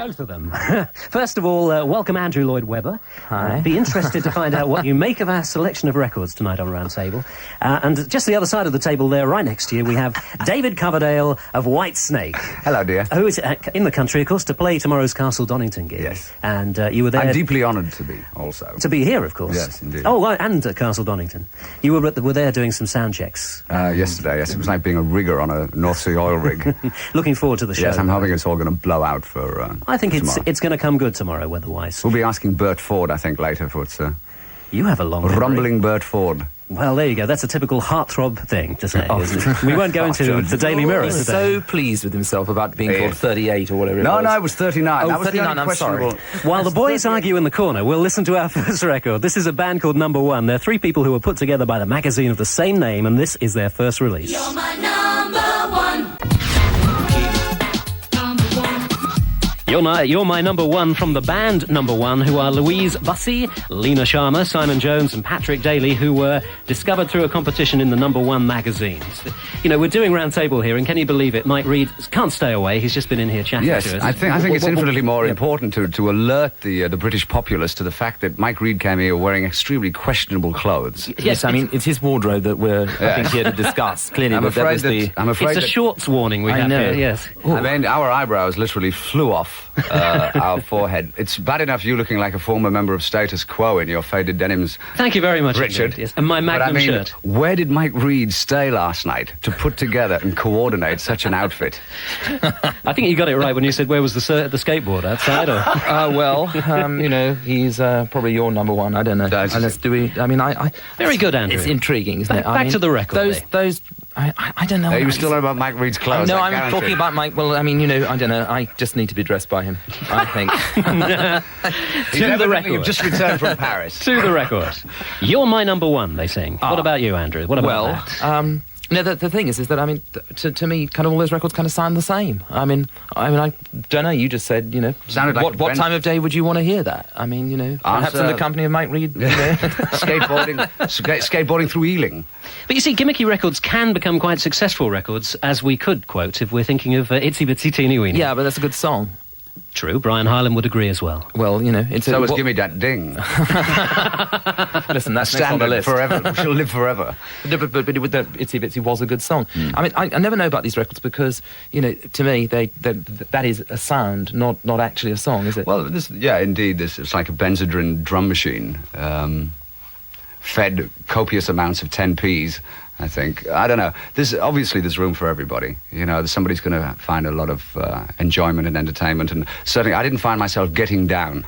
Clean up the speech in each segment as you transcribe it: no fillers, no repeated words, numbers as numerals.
both of them. First of all, welcome Andrew Lloyd Webber. Hi. Be interested to find out what you make of our selection of records tonight on Round Table. And just the other side of the table there, right next to you, we have David Coverdale of Whitesnake. Hello, dear. Who is in the country, of course, to play tomorrow's Castle Donington gig. Yes. And you were there... I'm deeply honoured to be, also. To be here, of course. Yes, indeed. Oh, and at Castle Donington. You were there doing some sound checks. Yesterday, yes. It was like being a rigger on a North Sea oil rig. Looking forward to the show. Yes, I'm hoping it's all going to blow out for I think tomorrow. it's going to come good tomorrow, weather-wise. We'll be asking Bert Ford, I think, later for its... You have a long memory. Rumbling Bert Ford. Well, there you go. That's a typical heartthrob thing to say, isn't it? We won't go into the Daily Mirror He's today. so pleased with himself about being called 38 or whatever it was. No, it was 39. Oh, that was 39, the I'm sorry. questionable... While the boys argue in the corner, we'll listen to our first record. This is a band called Number One. They're three people who were put together by the magazine of the same name, and this is their first release. You're my number one. You're my number one from the band Number One, who are Louise Bussey, Lena Sharma, Simon Jones and Patrick Daly, who were discovered through a competition in the Number One magazines. You know, we're doing Round Table here, and can you believe it? Mike Reid can't stay away. He's just been in here chatting Yes, to us. I think it's infinitely more important to alert the British populace to the fact that Mike Reid came here wearing extremely questionable clothes. Yes, I mean, it's his wardrobe that we're, I think, here to discuss. Clearly, I'm that afraid was the... I'm afraid It's a shorts warning we have here, yes. I mean, our eyebrows literally flew off our forehead. It's bad enough you looking like a former member of Status Quo in your faded denims. Thank you very much, Richard. indeed, yes. And my Magnum but I mean, shirt. Where did Mike Reid stay last night to put together and coordinate such an outfit? I think you got it right when you said where was the skateboard outside, or... you know, he's probably your number one. I don't know. Unless Very good, Andrew. It's intriguing, isn't it? Back to the record. Those. I don't know. Are you still on about Mike Reid's clothes? No, I I'm guarantee. talking about Mike. Well, I mean, you know, I don't know. I just need to be dressed by him, I think. To the record. You've just returned from Paris. To the record. You're my number one, they sing. What about you, Andrew? What about that? No, the thing is that, I mean, to me, kind of all those records kind of sound the same. I mean, I don't know, you just said, you know, Sounded like what time of day would you want to hear that? I mean, you know, perhaps in the company of Mike Reid, you know. skateboarding through Ealing. But you see, gimmicky records can become quite successful records, as we could quote if we're thinking of Itsy Bitsy Teeny Weeny. Yeah, but that's a good song. True, Brian Hyland would agree as well. Well, you know, So was Gimme That Ding. Listen, that's next on the Standard list. forever. She'll live forever. But with the Itsy Bitsy was a good song. I mean, I never know about these records because, you know, to me, that is a sound, not actually a song, is it? Well, indeed, it's like a Benzodrin drum machine, fed copious amounts of 10p's, I think. I don't know. There's room for everybody. You know, somebody's going to find a lot of enjoyment and entertainment, and certainly I didn't find myself getting down.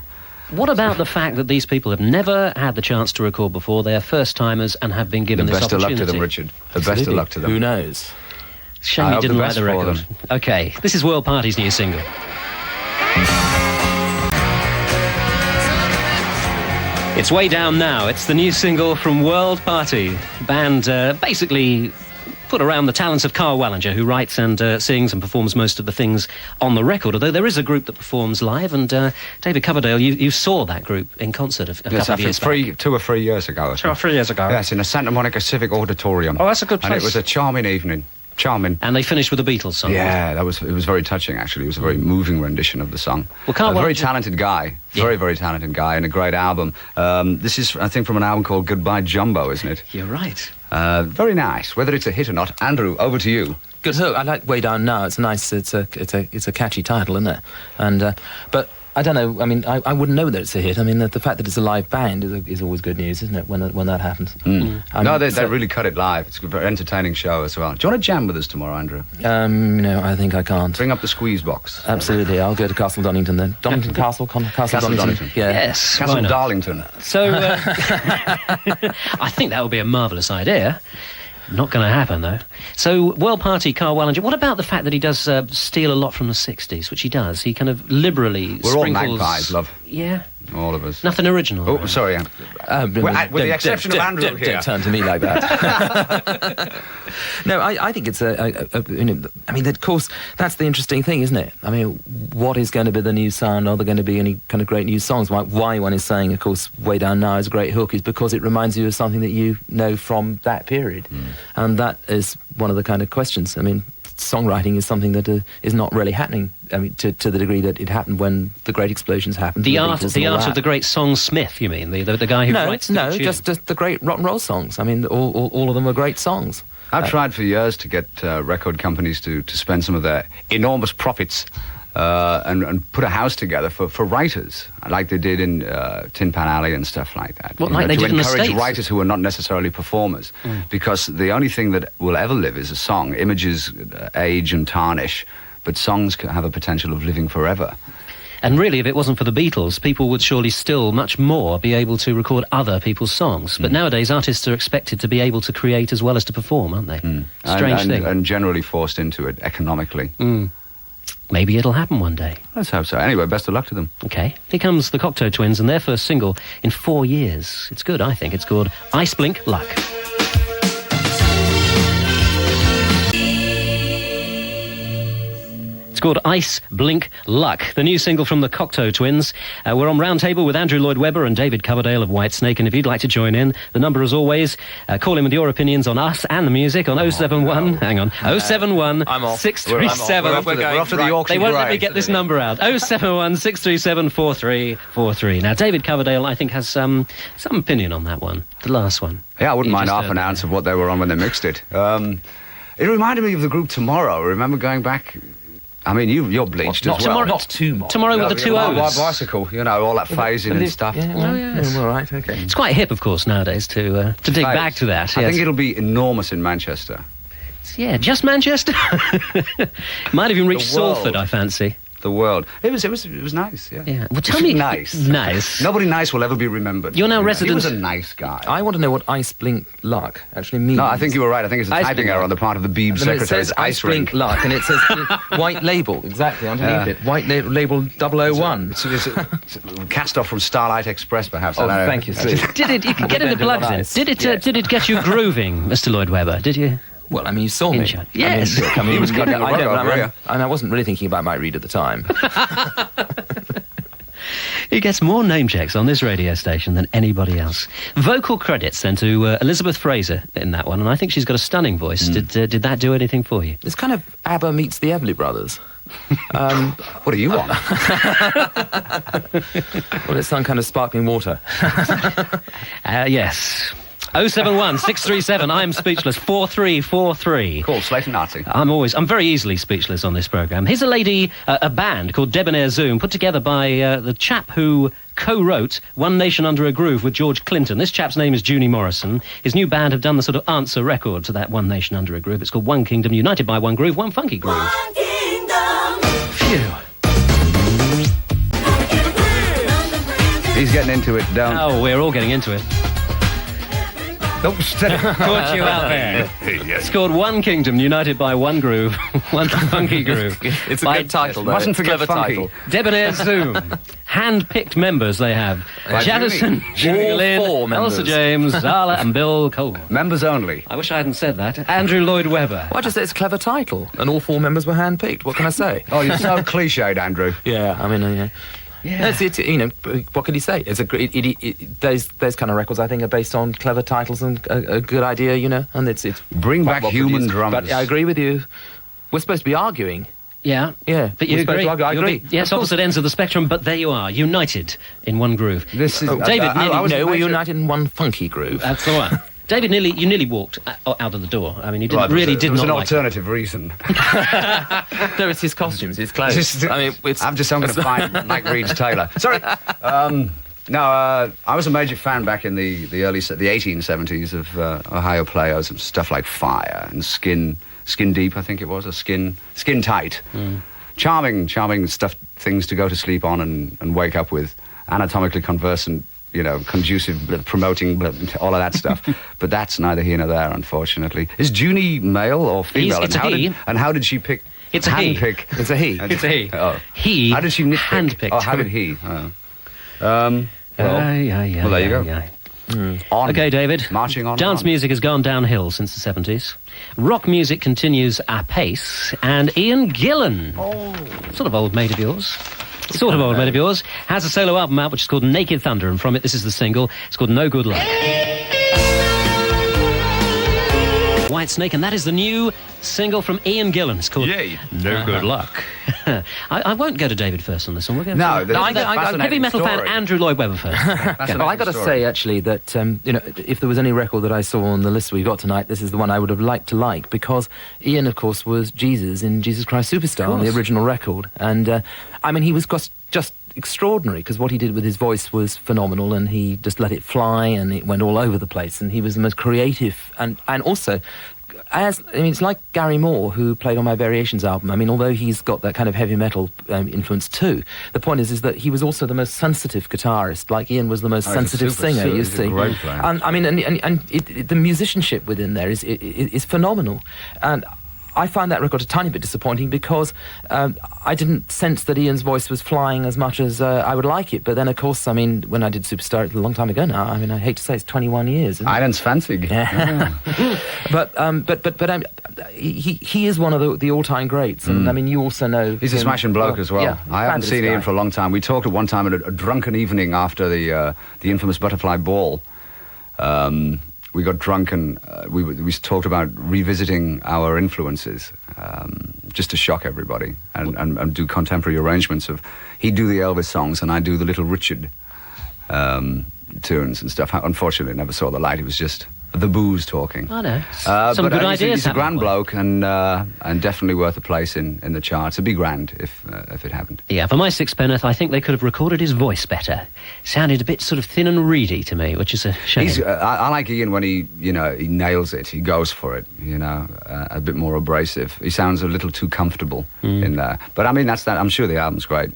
What about the fact that these people have never had the chance to record before? They're first-timers and have been given The this best of luck opportunity. to them, Richard. The best of luck to them. Who knows? Shame I you hope didn't the like best the for record. them. Okay, this is World Party's new single. It's Way Down Now. It's the new single from World Party. Band basically put around the talents of Carl Wallinger, who writes and sings and performs most of the things on the record, although there is a group that performs live, and David Coverdale, you saw that group in concert a couple of years back. 2 or 3 years ago. 2 or 3 years ago. Yes, in the Santa Monica Civic Auditorium. Oh, that's a good place. And it was a charming evening. Charming. And they finished with a Beatles song. Yeah, it was very touching, actually. It was a very moving rendition of the song. Well, Carl a very Wallinger- talented guy. Yeah. Very, very talented guy, and a great album. This is, I think, from an album called Goodbye Jumbo, isn't it? You're right. Very nice. Whether it's a hit or not. Andrew, over to you. Good hook. I like Way Down Now. It's nice. It's a catchy title, isn't it? And but I don't know. I mean, I wouldn't know that it's a hit. I mean, the fact that it's a live band is always good news, isn't it? When that happens. No, they really cut it live. It's a very entertaining show as well. Do you want to jam with us tomorrow, Andrew? You know, I think I can't. Bring up the squeeze box. Absolutely. I'll go to Castle Donington then. Donington Castle? Castle Donington. Yeah. Yes. Castle why not? Darlington. So, I think that would be a marvellous idea. Not going to happen, though. So, World Party, Carl Wallinger. What about the fact that he does steal a lot from the 60s, which he does? He kind of liberally We're all sprinkles... magpies, love. Yeah. All of us. Nothing original. Oh, right? sorry. With the exception of Andrew here. Don't turn to me like that. No, I think it's you know, I mean, of course, that's the interesting thing, isn't it? I mean, what is going to be the new sound? Are there going to be any kind of great new songs? Why one is saying, of course, Way Down Now is a great hook is because it reminds you of something that you know from that period. And that is one of the kind of questions. I mean, songwriting is something that is not really happening. I mean, to the degree that it happened when the great explosions happened. The art of the great songsmith, you mean? The guy who writes the tune? just the great rock and roll songs. I mean, all of them are great songs. I've tried for years to get record companies to spend some of their enormous profits and put a house together for writers, like they did in Tin Pan Alley and stuff like that. Well, like they did in the States. To encourage writers who are not necessarily performers, because the only thing that will ever live is a song. Images age and tarnish, but songs have a potential of living forever. And really, if it wasn't for the Beatles, people would surely still much more be able to record other people's songs. But nowadays, artists are expected to be able to create as well as to perform, aren't they? Strange thing. And generally forced into it economically. Maybe it'll happen one day. Let's hope so. Anyway, best of luck to them. Okay. Here comes the Cocteau Twins and their first single in 4 years. It's good, I think. It's called Ice Blink Luck. It's called Ice Blink Luck, the new single from the Cocteau Twins. We're on Roundtable with Andrew Lloyd Webber and David Coverdale of Whitesnake, and if you'd like to join in, the number as always, call in with your opinions on us and the music on 071, hang on, 071 637. We're off to the auction. They won't let me get this number out. 071 637 4343. Now, David Coverdale, I think, has some opinion on that one, the last one. Yeah, I wouldn't mind half an ounce of what they were on when they mixed it. It reminded me of the group Tomorrow. Remember going back... I mean, you're bleached as well. Not too much. Tomorrow with the two O's. Bicycle, all that phasing and stuff. Yes. All right, okay. It's quite hip, of course, nowadays to dig back to that. I think it'll be enormous in Manchester. Yeah, just Manchester. Might have even reached Salford, I fancy. The world. It was nice, yeah. Yeah. Well, tell me... Nice. Nice. Nobody nice will ever be remembered. You're now resident... He was a nice guy. I want to know what Ice Blink Luck actually means. No, I think you were right. I think it's a typing error on the part of the Beeb secretary. It says Ice Blink Luck, and it says white label, exactly, underneath it. White label 001. It's cast off from Starlight Express, perhaps. Oh, thank you, sir. You could get in the plugs in. Did it get you grooving, Mr. Lloyd Webber? Did you? Well, I mean, you saw me. Yes. He was cutting and I wasn't really thinking about my read at the time. He gets more name checks on this radio station than anybody else. Vocal credits then to Elizabeth Fraser in that one, and I think she's got a stunning voice. Did that do anything for you? It's kind of ABBA meets the Everly Brothers. What do you want? Well, it's some kind of sparkling water. Yes. 071 637 I'm speechless 4343. Call Slate Nazi. I'm very easily speechless on this programme. Here's a band called Debonair Zoom, put together by the chap who co-wrote One Nation Under a Groove with George Clinton. This chap's name is Junie Morrison. His new band have done the sort of answer record to that One Nation Under a Groove. It's called One Kingdom, united by one groove, one funky groove. One kingdom. Phew. He's getting into it, Oh, we're all getting into it. Nope, Caught you out there. Yes. It's called One Kingdom, united by one groove, one funky groove. It's a good title, though. Mustn't forget funky. title. Debonair Zoom. Hand-picked members they have. Jaddison, Julie Lynn, Elsa James, Zala and Bill Coleman. Members only. I wish I hadn't said that. Andrew Lloyd Webber. Well, I just said it's a clever title, and all 4 members were hand-picked. What can I say? Oh, you're so cliched, Andrew. Yeah, I mean, yeah. Yeah. It's what can you say? It's those kind of records, I think, are based on clever titles and a good idea, and it's Bring back human drummers. But I agree with you. We're supposed to be arguing. Yeah. Yeah. But you agree. I agree. Yes, opposite ends of the spectrum, but there you are, united in one groove. This is David nearly... we're united in one funky groove. That's the one. David, you nearly walked out of the door. I mean, you didn't There was an like alternative reason. No, it's his costumes, his clothes. I'm going to find Mike Reed's tailor. Sorry. I was a major fan back in the 1870s of Ohio Players and stuff like Fire and Skin Deep, I think it was, or Skin Tight. Charming things to go to sleep on and wake up with, anatomically conversant, conducive, promoting, all of that stuff. But that's neither here nor there, unfortunately. Is Junie male or female? It's a he. And how did she pick? It's a he. It's a he. It's a he. Oh. He. How did she nitpick? Handpicked. Oh, how did he? Well, there you go. On. Okay, David. Marching on. Dance music has gone downhill since the 70s. Rock music continues apace. And Ian Gillan, sort of old mate of yours, has a solo album out which is called Naked Thunder, and from it this is the single. It's called No Good Luck. Whitesnake, and that is the new single from Ian Gillan. It's called No Good Luck. I won't go to David first on this one. We're going No, to heavy metal fan Andrew Lloyd Webber first. Well, I got to say, actually, that if there was any record that I saw on the list we got tonight, this is the one I would have liked to like, because Ian, of course, was Jesus in Jesus Christ Superstar on the original record, and I mean, he was just extraordinary, because what he did with his voice was phenomenal, and he just let it fly, and it went all over the place, and he was the most creative, and also, it's like Gary Moore, who played on my Variations album. I mean, although he's got that kind of heavy metal influence too, the point is that he was also the most sensitive guitarist, like Ian was the most sensitive singer, you see. A great player. And I mean, the musicianship within there is phenomenal, and I find that record a tiny bit disappointing, because I didn't sense that Ian's voice was flying as much as I would like it. But then, of course, I mean, when I did Superstar, it's a long time ago now. I mean, I hate to say it's 21 years. Isn't it? Island's fancy. Yeah. but he is one of the all-time greats. And I mean, you also know he's a smashing bloke as well. Yeah, I haven't seen Ian for a long time. We talked at one time at a drunken evening after the infamous Butterfly Ball. We got drunk and we talked about revisiting our influences, just to shock everybody, and do contemporary arrangements of, he'd do the Elvis songs and I'd do the Little Richard tunes and stuff. Unfortunately, it never saw the light. It was just the booze talking. I know. Some good ideas. He's a grand bloke, and definitely worth a place in the charts. It'd be grand if it happened. Yeah, for my sixpenneth, I think they could have recorded his voice better. Sounded a bit sort of thin and reedy to me, which is a shame. I like Ian when he nails it. He goes for it. A bit more abrasive. He sounds a little too comfortable in there. But I mean, that's that. I'm sure the album's great.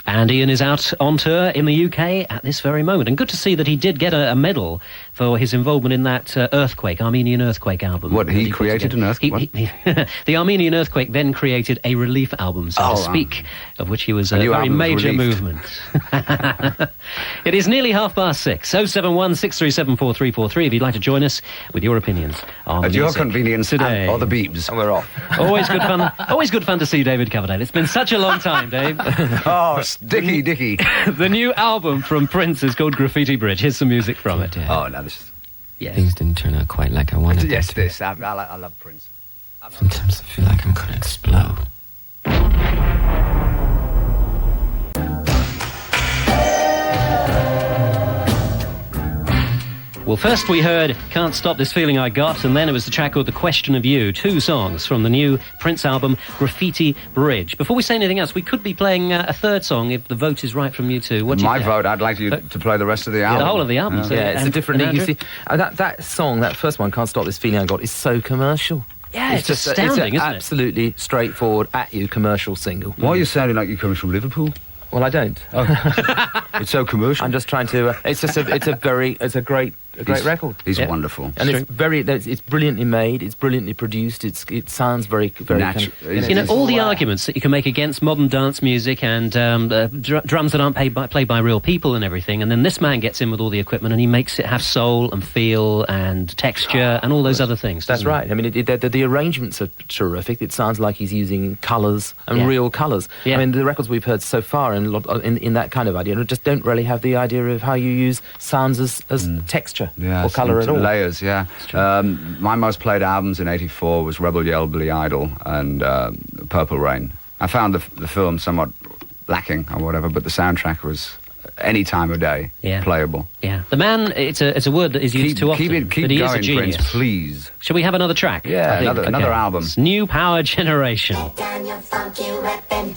And Ian is out on tour in the UK at this very moment. And good to see that he did get a medal for his involvement in that Armenian earthquake album. What, he created an earthquake? The Armenian earthquake then created a relief album, so to speak, of which he was a very major movement. It is nearly 6:30. 071 637 4343 if you'd like to join us with your opinions on at your convenience today. Or the Beebs. And we're off. Always good fun. Always good fun to see David Coverdale. It's been such a long time, Dave. Oh, Dicky. The new album from Prince is called Graffiti Bridge. Here's some music from it. Oh, no, this is... Yeah. Things didn't turn out quite like I wanted them to. Yes, I love Prince. Sometimes I feel like I'm gonna explode. Well, first we heard Can't Stop This Feeling I Got, and then it was the track called The Question of You, 2 songs from the new Prince album, Graffiti Bridge. Before we say anything else, we could be playing a third song if the vote is right from you two. What do you think? My vote, I'd like you to play the rest of the album. The whole of the album. Yeah, so, It's a different... You see, that song, that first one, Can't Stop This Feeling I Got, is so commercial. Yeah, it's just astounding, isn't it? Absolutely straightforward, at-you commercial single. Why are you sounding like you're coming from Liverpool? Well, I don't. It's so commercial. I'm just trying to... it's a great record. He's wonderful. And it's brilliantly made, it's brilliantly produced, it sounds very natural. All the arguments that you can make against modern dance music and drums that aren't played by real people and everything, and then this man gets in with all the equipment and he makes it have soul and feel and texture and all those other things. That's right. I mean, the arrangements are terrific. It sounds like he's using colours and real colours. Yeah. I mean, the records we've heard so far in that kind of idea just don't really have the idea of how you use sounds as texture. Or colour at all. Layers, yeah. My most played albums in '84 was Rebel Yell, Billy Idol, and Purple Rain. I found the film somewhat lacking or whatever, but the soundtrack was any time of day playable. Yeah, the man. It's a word that is used too often. Keep but he going, is a genius. Prince, please. Shall we have another track? Yeah, another album. It's New Power Generation. Down your funky weapon.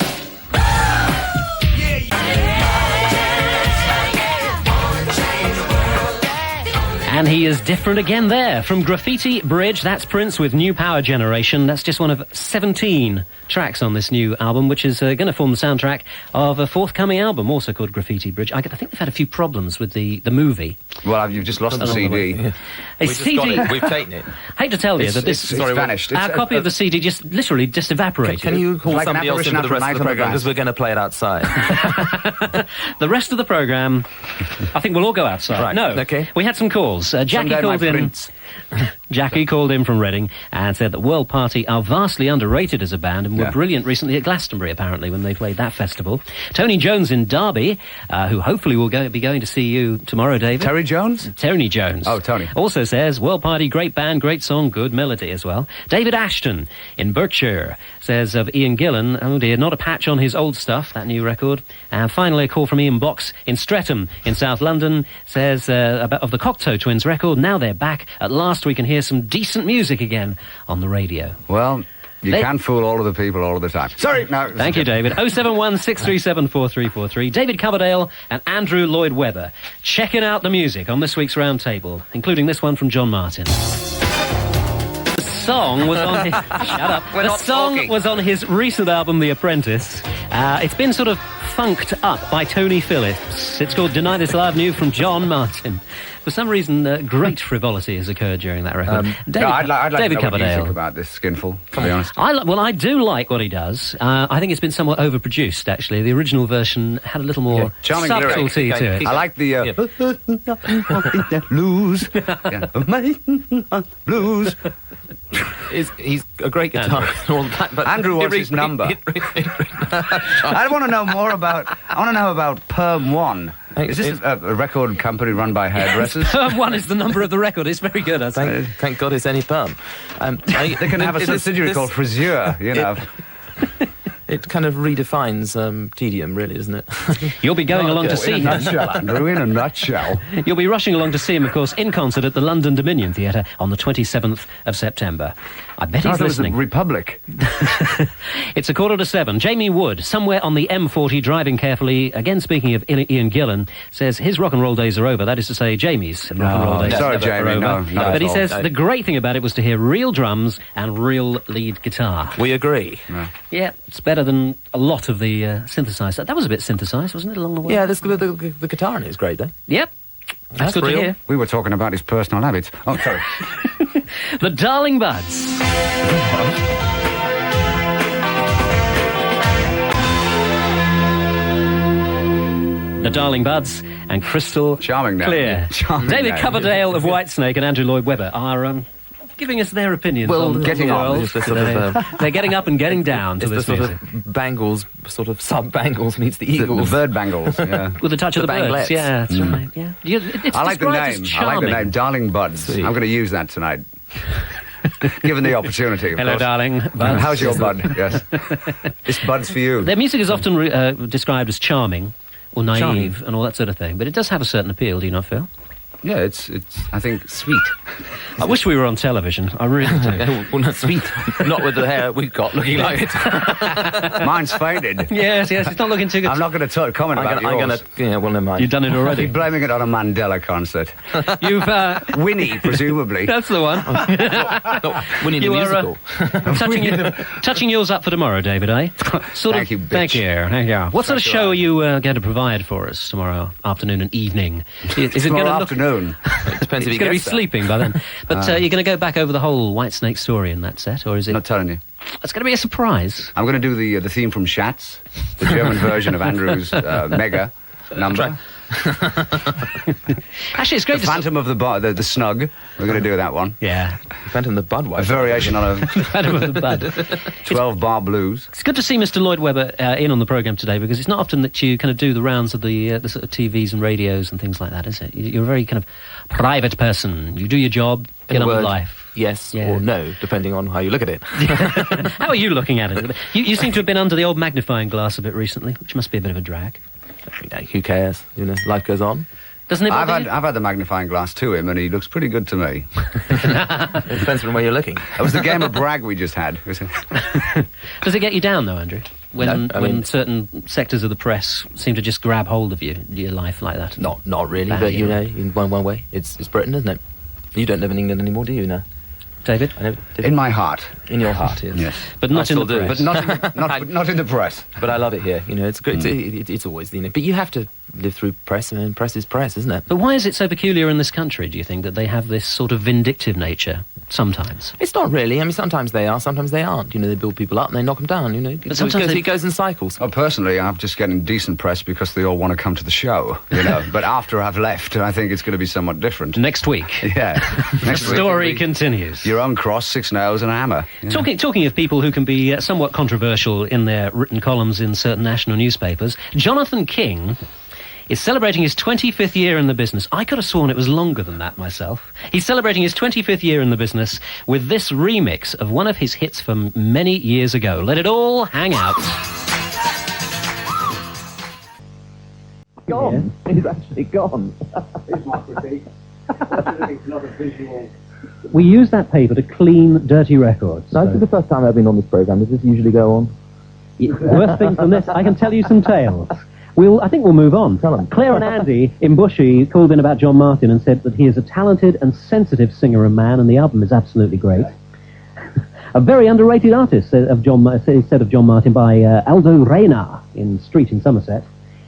And he is different again there. From Graffiti Bridge, that's Prince with New Power Generation. That's just one of 17 tracks on this new album, which is going to form the soundtrack of a forthcoming album, also called Graffiti Bridge. I think they've had a few problems with the movie. Well, you've just lost the CD. Yeah. We've taken it. Hate to tell you that it's vanished. Our copy of the CD just evaporated. Can you call like somebody else in for the rest of the programme, because we're going to play it outside. The rest of the programme, I think we'll all go outside. Right. No. Okay. We had some calls. Jones. Jackie Someday called my in. prince. Jackie called in from Reading and said that World Party are vastly underrated as a band and were brilliant recently at Glastonbury, apparently, when they played that festival. Tony Jones in Derby, who hopefully will be going to see you tomorrow, David. Terry Jones? Tony Jones. Oh, Tony. Also says, World Party, great band, great song, good melody as well. David Ashton in Berkshire says of Ian Gillan, oh dear, not a patch on his old stuff, that new record. And finally, a call from Ian Box in Streatham in South London says of the Cocteau Twins record, now they're back. At last we can hear some decent music again on the radio. Well, you can fool all of the people all of the time. Sorry, no. Thank you, David. 071 637 4343. David Coverdale and Andrew Lloyd Webber checking out the music on this week's round table, including this one from John Martin. The song was on his... Shut up. The song was on his recent album, The Apprentice. It's been sort of funked up by Tony Phillips. It's called Deny This Love, new from John Martin. For some reason, great frivolity has occurred during that record. David, I'd like David to know Coverdale. what you think about this skinful, to be honest. I do like what he does. I think it's been somewhat overproduced, actually. The original version had a little more subtlety to it. I like the blues. Blues. He's a great guitarist and all that, but Andrew wants his number. I want to know more about... I want to know about Perm One. Is this a record company run by hairdressers? Perm One is the number of the record. It's very good. Thank God it's any perm. They can have a subsidiary called Frisure, you know. It kind of redefines tedium, really, doesn't it? You'll be going along to see him. In a nutshell, Andrew, in a nutshell. You'll be rushing along to see him, of course, in concert at the London Dominion Theatre on the 27th of September. I bet he's listening. The Republic. It's 6:45. Jamie Wood, somewhere on the M40, driving carefully, again speaking of Ian Gillan, says his rock and roll days are over. That is to say, Jamie's rock and roll days sorry, are Jamie, over. no, But he says the great thing about it was to hear real drums and real lead guitar. We agree. Yeah, it's better than a lot of the synthesized. That was a bit synthesized, wasn't it, along the way? Yeah, the guitar in it is great, though. Yep. That's good real. to hear. We were talking about his personal habits. Oh, sorry. The Darling Buds. The Darling Buds and Crystal Charming name. Clear. Charming David name. Coverdale of Whitesnake and Andrew Lloyd Webber are giving us their opinions on getting the on. world. It's the sort of, They're getting up and getting down to it's the this sort music. of Bangles, sort of sub-Bangles meets the The Eagles. bird bangles, yeah. With a touch of the birds. Banglets. Yeah, that's right. Yeah. It's I like the described as name. I like the charming. name. Darling Buds. Sweet. I'm going to use that tonight. Given the opportunity, of Hello, course. darling. Buds. How's your bud? Yes. This bud's for you. Their music is often described as charming or naive Charming. and all that sort of thing, but it does have a certain appeal, do you not feel? Yeah, it's I think, sweet. I wish we were on television. I really do. Well, not sweet. Not with the hair we've got looking like it. Mine's faded. yes, it's not looking too good. I'm not going to comment about yours. Yeah, well, never mind. You've done it You're already. blaming it on a Mandela concert. You've... Winnie, presumably. That's the one. Winnie the You are, musical. touching yours up for tomorrow, David, eh? Thank you, bitch. Thank you. What sort of show are you going to provide for us tomorrow afternoon and evening? Is it going Tomorrow to look... afternoon. It depends if It's you going to be get sleeping by then. But you're going to go back over the whole Whitesnake story in that set, or is it... I'm not telling you. It's going to be a surprise. I'm going to do the theme from Schatz, the German version of Andrew's Mega number. Actually, it's great The to... Phantom of the Snug. We're going to do that one. Yeah. Phantom the A Budweiser. variation on a Phantom of the Bud. 12-bar blues. It's good to see Mr. Lloyd Webber in on the programme today, because it's not often that you kind of do the rounds of the sort of TVs and radios and things like that, is it? You're a very kind of private person. You do your job, get on with life. Yes Yeah. or no, depending on how you look at it. How are you looking at it? You seem to have been under the old magnifying glass a bit recently, which must be a bit of a drag. Who cares? Life goes on. Doesn't it? I've had the magnifying glass to him, and he looks pretty good to me. It depends on where you're looking. That was the game of brag we just had. Does it get you down, though, Andrew? When No, I mean- certain sectors of the press seem to just grab hold of your life like that? Not really, Bad, but you know. in one way, it's Britain, isn't it? You don't live in England anymore, do you now? David? I never did. In my heart. In your heart, yes. Yes. But not I in the still do. press. But not in the press. But I love it here. It's great. It's always, but you have to live through press, and press is press, isn't it? But why is it so peculiar in this country, do you think, that they have this sort of vindictive nature sometimes? It's not really. I mean, sometimes they are, sometimes they aren't. You know, they build people up and they knock them down, you know. But sometimes it goes in cycles. Well, personally, I'm just getting decent press because they all want to come to the show, you know. But after I've left, I think it's going to be somewhat different. Next week. Yeah. Next The week story it'll be continues. Your own cross, 6 nails and a hammer. You know. Talking of people who can be somewhat controversial in their written columns in certain national newspapers, Jonathan King is celebrating his 25th year in the business. I could have sworn it was longer than that myself. He's celebrating his 25th year in the business with this remix of one of his hits from many years ago. Let it all hang out. Gone. Yeah. He's actually gone. Here's my critique. It's not a visual. We use that paper to clean dirty records. No, this is the first time I've been on this programme. Does this usually go on? Worse things than this, I can tell you some tales. I think we'll move on. Tell them. Claire and Andy in Bushy called in about John Martin and said that he is a talented and sensitive singer and man, and the album is absolutely great. A very underrated artist, said of John Martin, by Aldo Reina in Street in Somerset.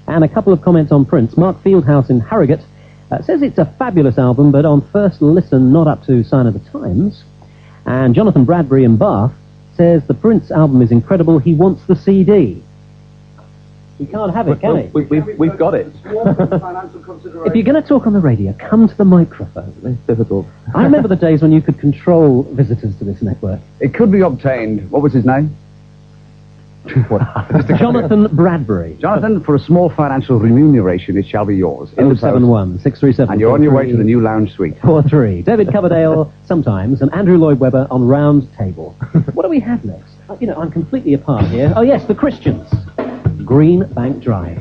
And a couple of comments on Prince. Mark Fieldhouse in Harrogate says it's a fabulous album, but on first listen, not up to Sign of the Times. And Jonathan Bradbury in Bath says the Prince album is incredible. He wants the CD. We can't have it, can he? We've got it. If you're going to talk on the radio, come to the microphone. It's difficult. I remember the days when you could control visitors to this network. It could be obtained. What was his name? Jonathan Bradbury. Jonathan, for a small financial remuneration, it shall be yours. 071 637. And you're on your way to the new lounge suite. 43. David Coverdale sometimes, and Andrew Lloyd Webber on Round Table. What do we have next? You know, I'm completely apart here. Oh yes, the Christians. Green Bank Drive.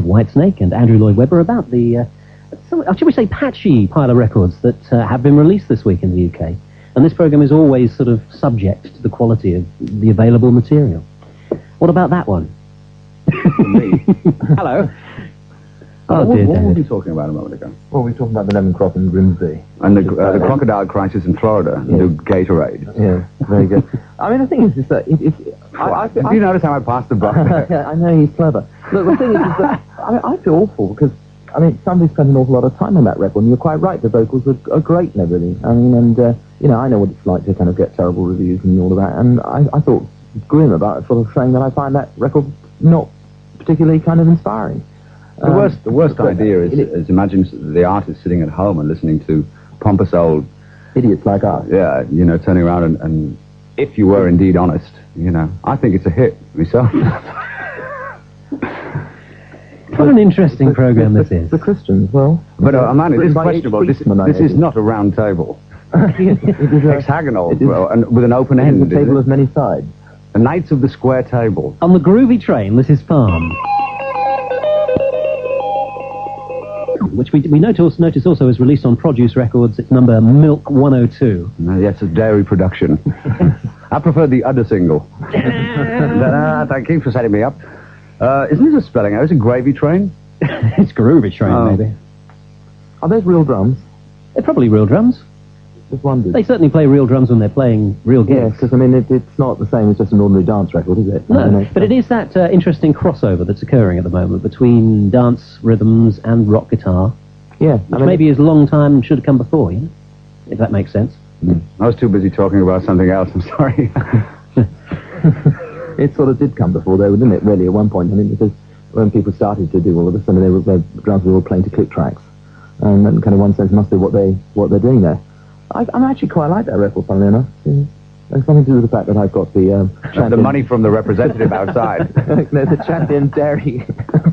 Whitesnake and Andrew Lloyd Webber about the, should we say, patchy pile of records that have been released this week in the UK. And this programme is always sort of subject to the quality of the available material. What about that one? Me. Hello. What were we talking about a moment ago? Well, we were talking about the lemon crop in Grimsby. And the crocodile crisis in Florida, Yeah. the Gatorade. Yeah, very good. I mean, the thing is just that... Do you notice how I passed the buck? Yeah, I know, he's clever. Look, the thing is that I feel awful because, I mean, somebody spent an awful lot of time on that record, and you're quite right, the vocals are great and everything. I mean, and, you know, I know what it's like to kind of get terrible reviews and all of that, and I thought grim about it, sort of saying that I find that record not particularly kind of inspiring. The worst idea is imagine the artist sitting at home and listening to pompous old idiots like us. Yeah, you know, turning around and if you were indeed honest, you know, I think it's a hit myself. What an interesting programme this is. The Christians, well... But man, it is questionable. This is not a round table. It is hexagonal, and with an open end. It's a table of many sides. The Knights of the Square Table. On the groovy train, this is Farm. Which we notice also is released on Produce Records. It's number Milk 102. Yes, a dairy production. I prefer the other single. Thank you for setting me up. Isn't this a spelling error? Is it Gravy Train? It's Groovy Train, maybe. Are those real drums? They're probably real drums. Just wondered. They certainly play real drums when they're playing real gigs. Yes, because, I mean, it's not the same as just an ordinary dance record, is it? No, but it is that interesting crossover that's occurring at the moment between dance rhythms and rock guitar. Yeah. Which maybe is a long time should have come before, you know? If that makes sense. I was too busy talking about something else, I'm sorry. It sort of did come before, though, didn't it, really, at one point? I mean, because when people started to do all of this, I mean, their drums were all playing to click tracks. And that kind of one sense must be what they're doing there. I actually quite like that record, funnily enough. There's something to do with the fact that I've got the... the money from the representative outside. The champion dairy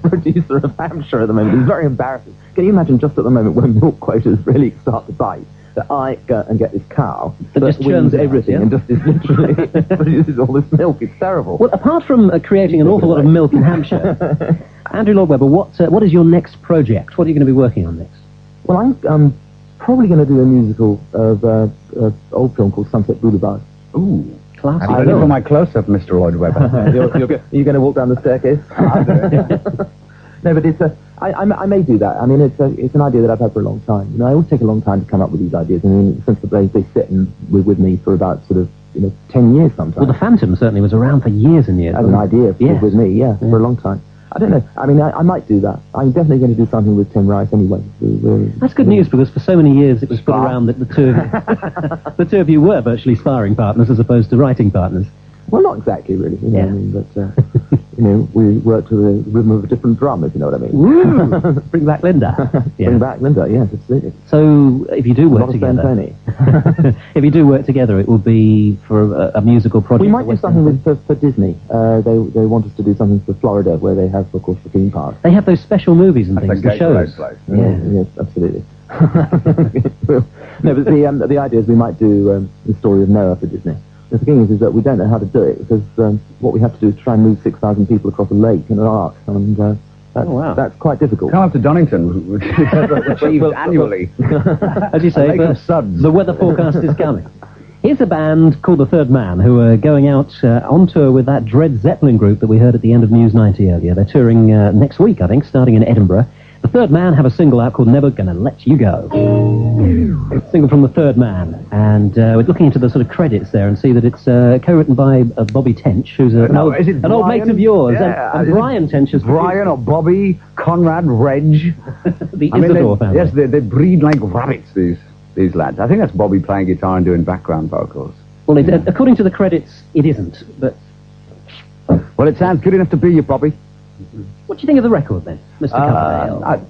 producer of Hampshire at the moment. It's very embarrassing. Can you imagine just at the moment when milk quotas really start to bite, that I go and get this cow that just wins churns everything and just is literally produces all this milk. It's terrible. Well, apart from creating an awful lot of milk in Hampshire, Andrew Lloyd Webber, what is your next project? What are you going to be working on next? Well, I'm probably going to do a musical of an old film called Sunset Boulevard. Ooh. Classic. I'm ready for my close-up, Mr. Lloyd Webber. You're going to walk down the staircase? I'll do it. No, but I may do that. I mean, it's an idea that I've had for a long time. You know, I always take a long time to come up with these ideas. I mean, since they sit with me for about sort of 10 years sometimes. Well, the Phantom certainly was around for years and years. As an idea with me, for a long time. I don't know. I mean, I might do that. I'm definitely going to do something with Tim Rice anyway. That's good news, because for so many years it was put around that the two of you were virtually sparring partners as opposed to writing partners. Well, not exactly, really. You know what I mean? But, you know, we work to the rhythm of a different drum, if you know what I mean. Woo! Bring back Linda. Bring back Linda, yes, absolutely. So, if you do work together... if you do work together, it will be for a musical project. We might do something for Disney. They want us to do something for Florida, where they have, of course, the theme park. They have those special movies and things, the shows. Yes, absolutely. No, but the idea is we might do the story of Noah for Disney. The thing is that we don't know how to do it, because what we have to do is try and move 6,000 people across a lake in an ark, and that's quite difficult. Come up to Donington, which is achieved annually. As you say, the weather forecast is coming. Here's a band called The Third Man, who are going out on tour with that Dred Zeppelin group that we heard at the end of News 90 earlier. They're touring next week, I think, starting in Edinburgh. The Third Man have a single out called Never Gonna Let You Go. It's a single from The Third Man, and we're looking into the sort of credits there and see that it's co-written by Bobby Tench, who's an old mate of yours. Yeah. And Brian Tench is... Brian or Bobby, Conrad, Reg. The Isidore family. Yes, they breed like rabbits, these lads. I think that's Bobby playing guitar and doing background vocals. Well, according to the credits, it isn't, but... Well, it sounds good enough to be you, Bobby. What do you think of the record, then, Mr. Coverdale?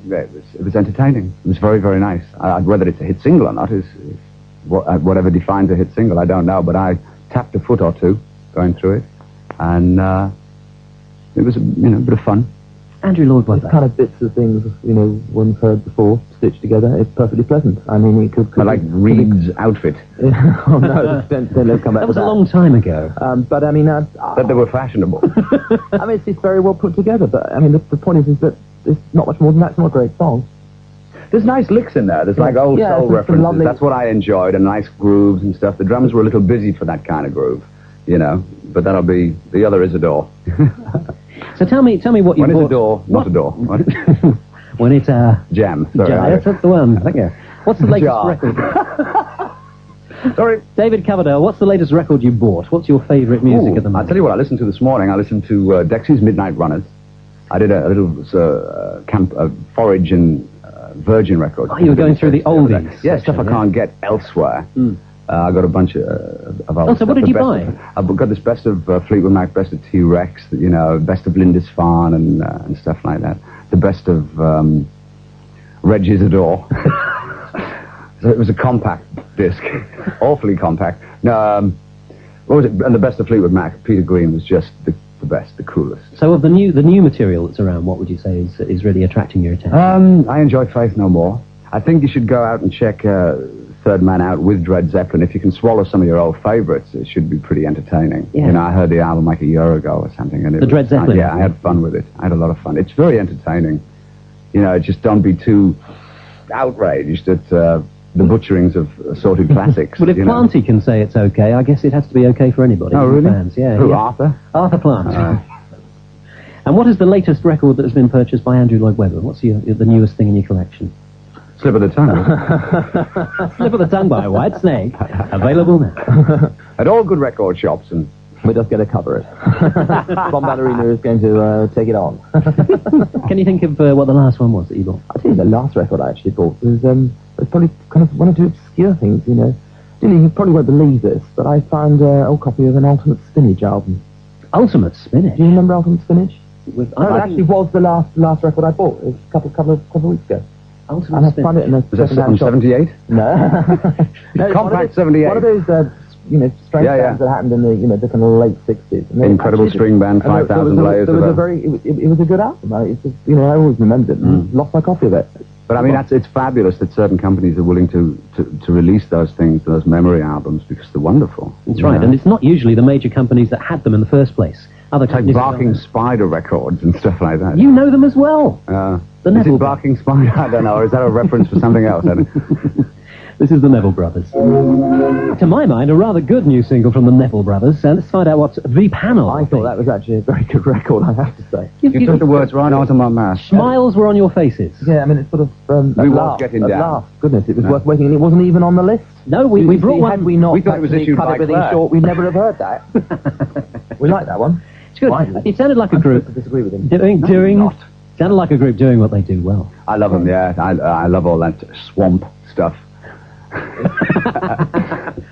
It was entertaining. It was very, very nice. Whether it's a hit single or not is whatever defines a hit single, I don't know. But I tapped a foot or two going through it, and it was a bit of fun. Andrew Lloyd, it's kind of bits of things one's heard before stitched together. It's perfectly pleasant. I mean, it could I like Reed's outfit. Oh no, don't come back. That was a long time ago. But I mean, that they were fashionable. I mean, it's very well put together. But I mean, the point is that there's not much more than that. It's not a great song. There's nice licks in there. There's like old soul references. That's what I enjoyed, and nice grooves and stuff. The drums were a little busy for that kind of groove, But that'll be the other Isidore. So tell me what you bought. When it's a door, not a door. When it's a... Jam. Sorry. Jam. That's the one. Thank you. What's the latest record? Sorry. David Coverdale, what's the latest record you bought? What's your favourite music at the moment? I'll tell you what I listened to this morning. I listened to Dexy's Midnight Runners. I did a little forage and Virgin record. Oh, you were going through the oldies. Yeah, stuff I can't get elsewhere. I got a bunch of old so what did you buy? I've got this best of Fleetwood Mac, best of T-Rex, best of Lindisfarne and stuff like that. The best of Reg Isidore. So it was a compact disc, awfully compact. No, what was it? And the best of Fleetwood Mac, Peter Green, was just the best, the coolest. So of the new material that's around, what would you say is really attracting your attention? I enjoy Faith No More. I think you should go out and check Third Man out with Dred Zeppelin. If you can swallow some of your old favourites, it should be pretty entertaining. Yeah. I heard the album like a year ago or something. And Dred Zeppelin? Yeah, I had fun with it. I had a lot of fun. It's very entertaining. Just don't be too outraged at the butcherings of assorted classics. Well, if Planty can say it's okay, I guess it has to be okay for anybody. Oh, really? Fans. Yeah. Who, Arthur? Arthur Plant. And what is the latest record that has been purchased by Andrew Lloyd Webber? What's the newest thing in your collection? Slip of the Tongue. Slip of the Tongue by White Snake. Available now. At all good record shops, and we're just going to cover it. Bomb Ballerina is going to take it on. Can you think of what the last one was that you bought? I think the last record I actually bought was probably kind of one or two obscure things, You probably won't believe this, but I found an old copy of an Ultimate Spinach album. Ultimate Spinach? Do you remember Ultimate Spinach? It actually was the last record I bought. It was a couple of weeks ago. Ultimate Spinach. I found it in a second-hand shop. 78? No. Compact 78. One of those, string bands that happened in the kind of late 60s. Incredible string band, 5,000 layers of it was a good album. I always remembered it and lost my copy of it. But I mean, it's fabulous that certain companies are willing to release those things, those memory albums, because they're wonderful. That's right, and it's not usually the major companies that had them in the first place. Other like Barking Spider Records and stuff like that. You know them as well. Is it Barking Spider? I don't know. Or is that a reference for something else? This is the Neville Brothers. To my mind, a rather good new single from the Neville Brothers. Let's find out what The Panel I thought that was actually a very good record, I have to say. You took the words right out of my mouth. Smiles were on your faces. Yeah, I mean, it's sort of we were getting down. Laugh. Goodness, it was worth waiting, and it wasn't even on the list. No, we brought one. Had we not we thought it was issued cut by everything Claire. short, we'd never have heard that. We like that one. It's good. Why? It sounded like a group I disagree with him. sounded like a group doing what they do well. I love them, yeah. I love all that swamp stuff.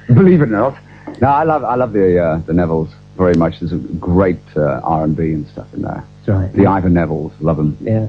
Believe it or not. No, I love the Nevilles very much. There's a great R&B and stuff in there. That's right. The Ivan Nevilles, love them. Yeah.